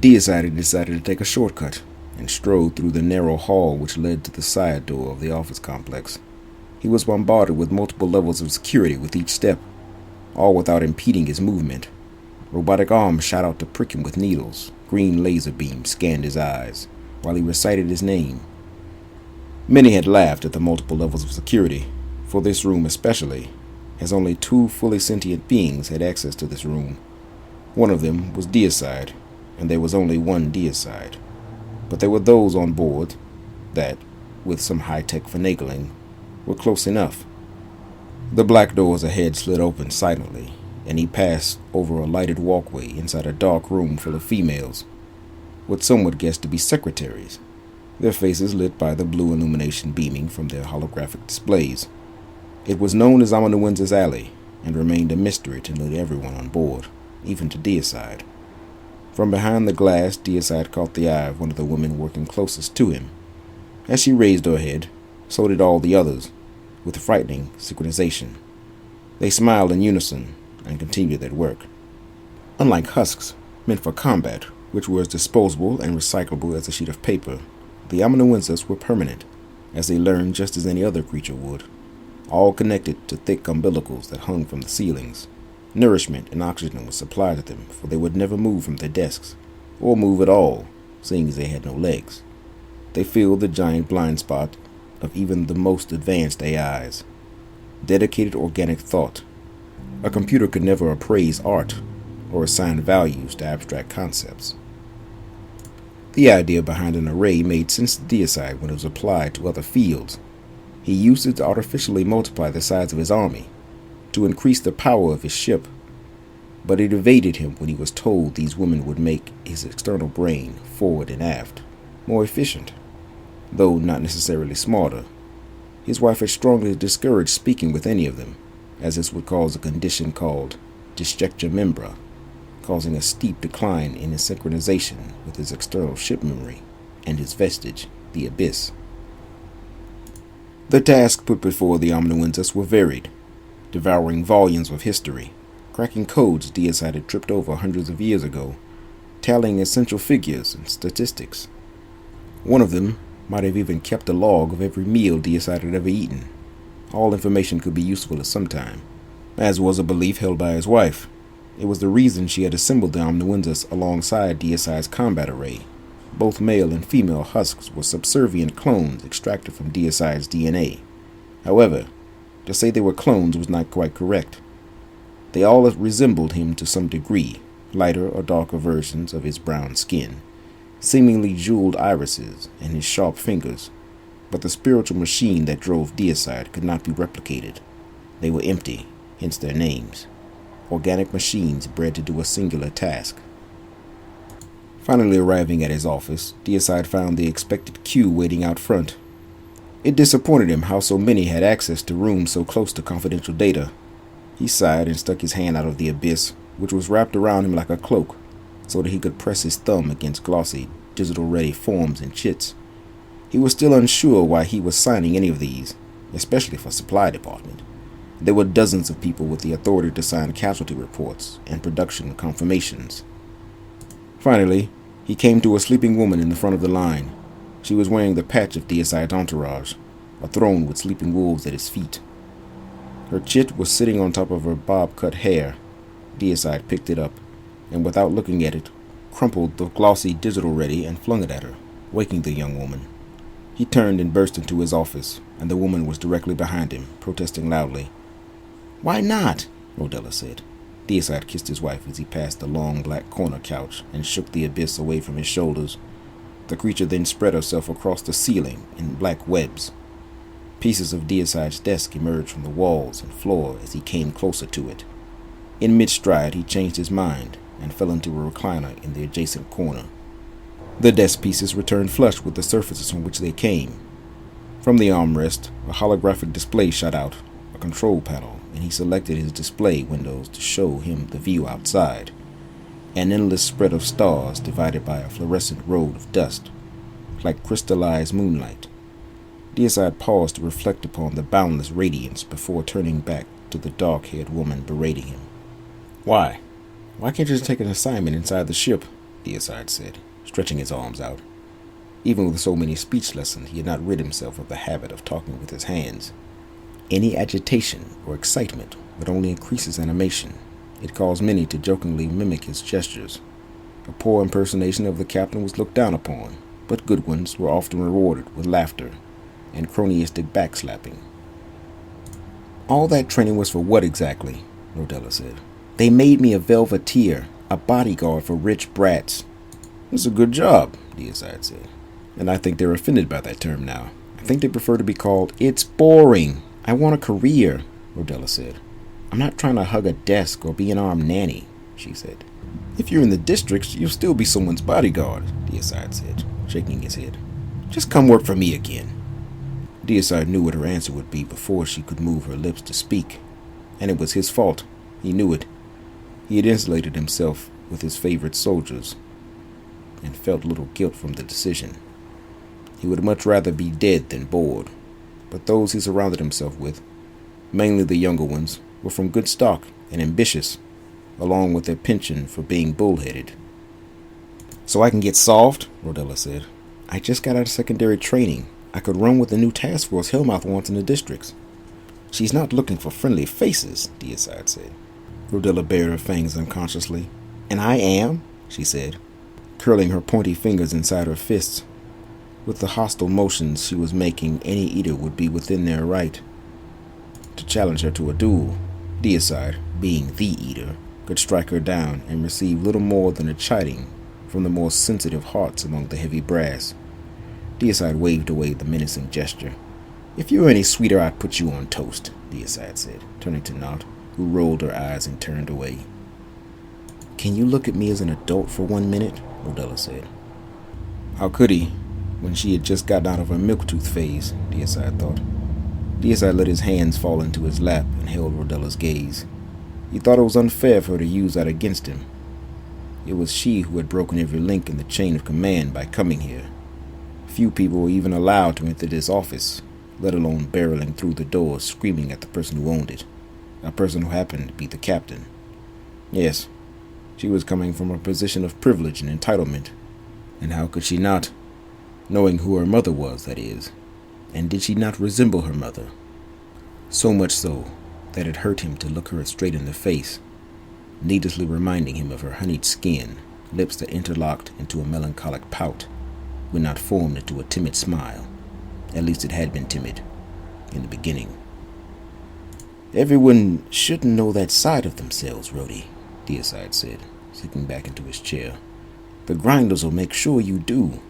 Deicide decided to take a shortcut and strode through the narrow hall which led to the side door of the office complex. He was bombarded with multiple levels of security with each step, all without impeding his movement. Robotic arms shot out to prick him with needles. Green laser beams scanned his eyes while he recited his name. Many had laughed at the multiple levels of security, for this room especially, as only 2 fully sentient beings had access to this room. One of them was Deicide, and there was only one Deicide. But there were those on board that, with some high-tech finagling, were close enough. The black doors ahead slid open silently, and he passed over a lighted walkway inside a dark room full of females, what some would guess to be secretaries, their faces lit by the blue illumination beaming from their holographic displays. It was known as Amanuensis Alley, and remained a mystery to nearly everyone on board, even to Deicide. From behind the glass, Deicide caught the eye of one of the women working closest to him. As she raised her head, so did all the others, with frightening synchronization. They smiled in unison and continued their work. Unlike husks, meant for combat, which were as disposable and recyclable as a sheet of paper, the amanuensis were permanent, as they learned just as any other creature would, all connected to thick umbilicals that hung from the ceilings. Nourishment and oxygen was supplied to them, for they would never move from their desks, or move at all, seeing as they had no legs. They filled the giant blind spot of even the most advanced AIs. Dedicated organic thought. A computer could never appraise art or assign values to abstract concepts. The idea behind an array made sense to Deicide when it was applied to other fields. He used it to artificially multiply the size of his army, to increase the power of his ship, but it evaded him when he was told these women would make his external brain, forward and aft, more efficient, though not necessarily smarter. His wife had strongly discouraged speaking with any of them, as this would cause a condition called disjecta membra, causing a steep decline in his synchronization with his external ship memory and his vestige, the abyss. The tasks put before the amanuensis were varied, devouring volumes of history, cracking codes Deicide had tripped over hundreds of years ago, tallying essential figures and statistics. One of them might have even kept a log of every meal Deicide had ever eaten. All information could be useful at some time, as was a belief held by his wife. It was the reason she had assembled the amanuensis alongside Deicide's combat array. Both male and female husks were subservient clones extracted from Deicide's DNA. However, to say they were clones was not quite correct. They all resembled him to some degree, lighter or darker versions of his brown skin, seemingly jeweled irises and his sharp fingers, but the spiritual machine that drove Deicide could not be replicated. They were empty, hence their names. Organic machines bred to do a singular task. Finally arriving at his office, Deicide found the expected queue waiting out front. It disappointed him how so many had access to rooms so close to confidential data. He sighed and stuck his hand out of the abyss, which was wrapped around him like a cloak, so that he could press his thumb against glossy, digital-ready forms and chits. He was still unsure why he was signing any of these, especially for supply department. There were dozens of people with the authority to sign casualty reports and production confirmations. Finally, he came to a sleeping woman in the front of the line. She was wearing the patch of Deicide's entourage, a throne with sleeping wolves at his feet. Her chit was sitting on top of her bob-cut hair. Deicide picked it up, and without looking at it, crumpled the glossy digital ready and flung it at her, waking the young woman. He turned and burst into his office, and the woman was directly behind him, protesting loudly. "Why not?" Rodella said. Deicide kissed his wife as he passed the long black corner couch and shook the abyss away from his shoulders. The creature then spread herself across the ceiling in black webs. Pieces of Deicide's desk emerged from the walls and floor as he came closer to it. In mid-stride, he changed his mind and fell into a recliner in the adjacent corner. The desk pieces returned flush with the surfaces from which they came. From the armrest, a holographic display shot out, a control panel, and he selected his display windows to show him the view outside. An endless spread of stars divided by a fluorescent road of dust, like crystallized moonlight. Deicide paused to reflect upon the boundless radiance before turning back to the dark-haired woman berating him. Why? Why can't you just take an assignment inside the ship? Deicide said, stretching his arms out. Even with so many speech lessons, he had not rid himself of the habit of talking with his hands. Any agitation or excitement would only increase his animation. It caused many to jokingly mimic his gestures. A poor impersonation of the captain was looked down upon, but good ones were often rewarded with laughter and cronyistic backslapping. All that training was for what exactly? Rodella said. They made me a velveteer, a bodyguard for rich brats. It's a good job, Deicide said. And I think they're offended by that term now. I think they prefer to be called, it's boring. I want a career, Rodella said. I'm not trying to hug a desk or be an armed nanny, she said. If you're in the districts, you'll still be someone's bodyguard, Deicide said, shaking his head. Just come work for me again. Deicide knew what her answer would be before she could move her lips to speak, and it was his fault. He knew it. He had insulated himself with his favorite soldiers and felt little guilt from the decision. He would much rather be dead than bored, but those he surrounded himself with, mainly the younger ones, were from good stock and ambitious, along with their penchant for being bullheaded. So I can get solved, Rodella said. I just got out of secondary training. I could run with the new task force Hellmouth wants in the districts. She's not looking for friendly faces, Deicide said. Rodella bared her fangs unconsciously. And I am, she said, curling her pointy fingers inside her fists. With the hostile motions she was making, any eater would be within their right to challenge her to a duel. Deicide, being the eater, could strike her down and receive little more than a chiding from the more sensitive hearts among the heavy brass. Deicide waved away the menacing gesture. If you were any sweeter, I'd put you on toast, Deicide said, turning to Nott, who rolled her eyes and turned away. Can you look at me as an adult for 1 minute? Rodella said. How could he, when she had just gotten out of her milk-tooth phase, Deicide thought. Deicide let his hands fall into his lap and held Rodella's gaze. He thought it was unfair for her to use that against him. It was she who had broken every link in the chain of command by coming here. Few people were even allowed to enter this office, let alone barreling through the door screaming at the person who owned it, a person who happened to be the captain. Yes, she was coming from a position of privilege and entitlement, and how could she not, knowing who her mother was, that is, and did she not resemble her mother? So much so that it hurt him to look her straight in the face, needlessly reminding him of her honeyed skin, lips that interlocked into a melancholic pout, when not formed into a timid smile. At least it had been timid in the beginning. Everyone shouldn't know that side of themselves, Rhodey, Deicide said, sinking back into his chair. The grinders will make sure you do.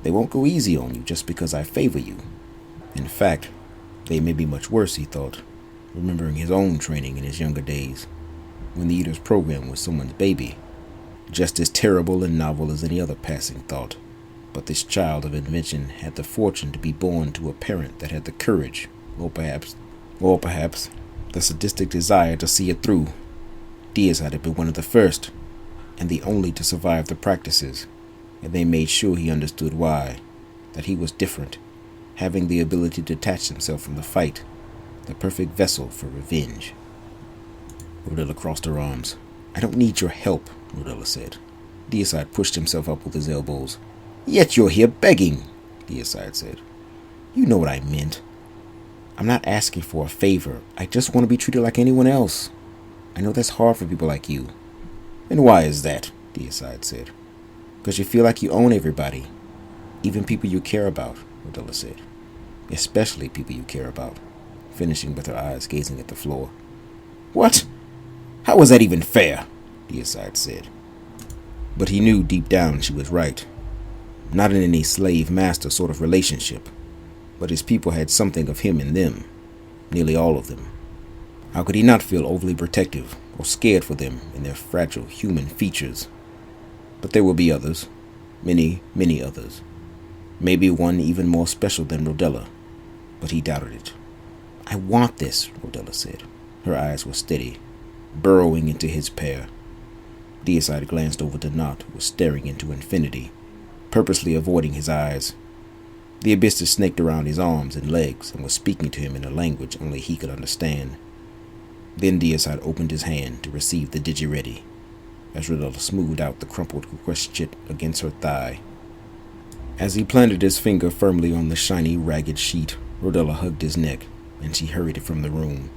They won't go easy on you just because I favor you. In fact, they may be much worse, he thought, remembering his own training in his younger days, when the Eater's program was someone's baby. Just as terrible and novel as any other passing thought. But this child of invention had the fortune to be born to a parent that had the courage, or perhaps, the sadistic desire to see it through. Deicide had been one of the first, and the only to survive the practices, and they made sure he understood why, that he was different, having the ability to detach himself from the fight, the perfect vessel for revenge. Rodella crossed her arms. I don't need your help, Rodella said. Deicide pushed himself up with his elbows. Yet you're here begging, Deicide said. You know what I meant. I'm not asking for a favor. I just want to be treated like anyone else. I know that's hard for people like you. And why is that? Deicide said. Because you feel like you own everybody. Even people you care about, Rodella said. Especially people you care about, finishing with her eyes gazing at the floor. What? How is that even fair? Deicide said. But he knew deep down she was right. Not in any slave-master sort of relationship, but his people had something of him in them, nearly all of them. How could he not feel overly protective or scared for them in their fragile human features? But there will be others, many, many others. Maybe one even more special than Rodella, but he doubted it. I want this, Rodella said. Her eyes were steady, burrowing into his pair. Deicide glanced over to Nott, who was staring into infinity, purposely avoiding his eyes. The abyss snaked around his arms and legs and was speaking to him in a language only he could understand. Then Deicide opened his hand to receive the digi-ready. as Rodella smoothed out the crumpled request chit against her thigh. As he planted his finger firmly on the shiny, ragged sheet, Rodella hugged his neck, and she hurried from the room.